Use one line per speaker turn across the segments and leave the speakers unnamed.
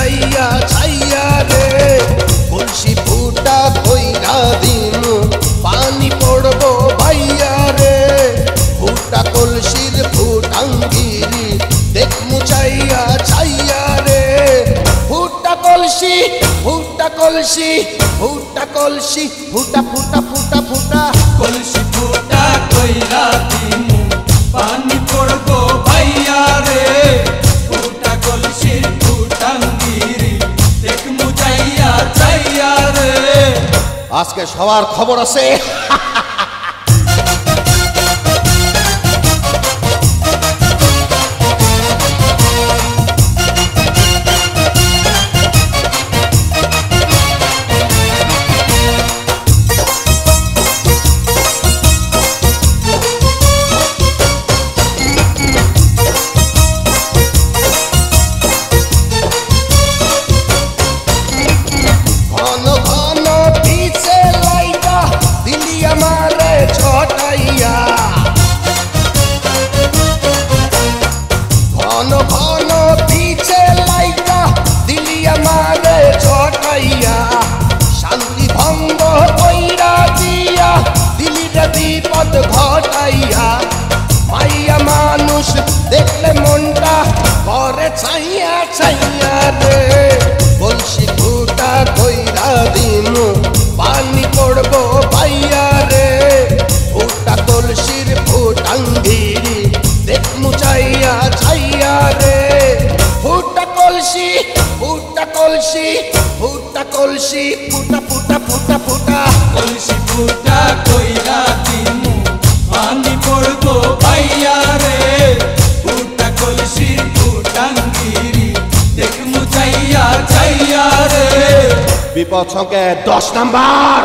মুচাইয়া ছাইয়া রে কলসি ফুটা কইরা দিমু পানি পড়বো ভাইয়া রে ফুটা কলসির ফুটাঙ্গিরি দেখ মুচাইয়া ছাইয়া রে ফুটা কলসি ফুটা কলসি ফুটা কলসি ফুটা ফুটা ফুটা ফুটা
কলসি ফুটা কইরা দিমু পানি পড়বো ভাইয়া রে ফুটা কলসির ফুটাঙ্গিরি দেখ মুচাইয়া চাইয়া রে।
আজকে সবার খবর আছে। ঘন ঘন পিছে লাইকা দিলি আমারে ছটাইয়া শান্তি ভঙ্গ কইরা দিয়া দিলি রে বিপদ ঘটাইয়া মাইয়া মানুষ দেখলে মনটা করে ছাইয়া ছাইয়া রে কলসি ফুটা কইরা দিমু পানি পড়বো ভাইয়া রে ফুটা কলসির ফুটাঙ্গিরি দেখ মুচাইয়া ছাইয়া রে ফুটা কলসি ফুটা কলসি ফুটা কলসি ফুটা ফুটা ফুটা ফুটা
কলসি ফুটা কইরা দিমু পানি পড়বো ভাইয়া রে ফুটা কলসির ফুটাঙ্গিরি দেখ মুচাইয়া চাইয়া রে।
বিপদ সংকেত 10 নাম্বার।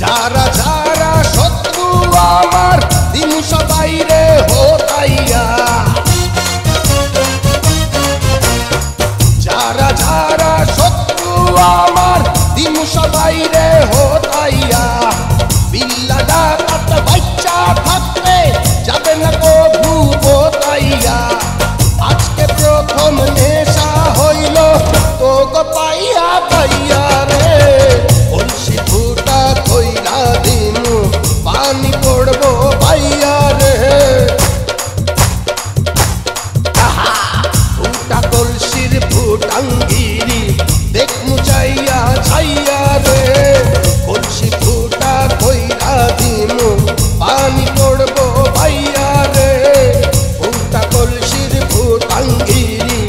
যারা যারা শত্রু আমার দিমু সবাই রে হতাইয়া যারা যারা শত্রু আমার দিমু সবাই রে হতাইয়া বিল্লা ডাকাত বাচ্চা থাকলে যাবে না কভু বোতাইয়া আজকে প্রথম নেশা হইল তো গো পাইয়া পাইয়া রে কলসি ফুটা কইরা দিমু পানি পড়বো ভাইয়া রে ফুটা কলসির ফুটাঙ্গিরি দেখ মুচাইয়া ছাইয়া রে কলসি ফুটা কইরা দিমু পানি পড়বো ভাইয়া রে ফুটা কলসির ফুটাঙ্গিরি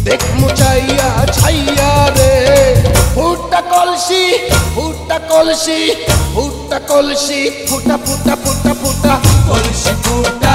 দেখ মুচাইয়া ছাইয়া রে ফুটা কলসি ফুটা কলসি ফুটা কলসি ফুটা ফুটা ফুটা ফুটা
কলসি ফুটা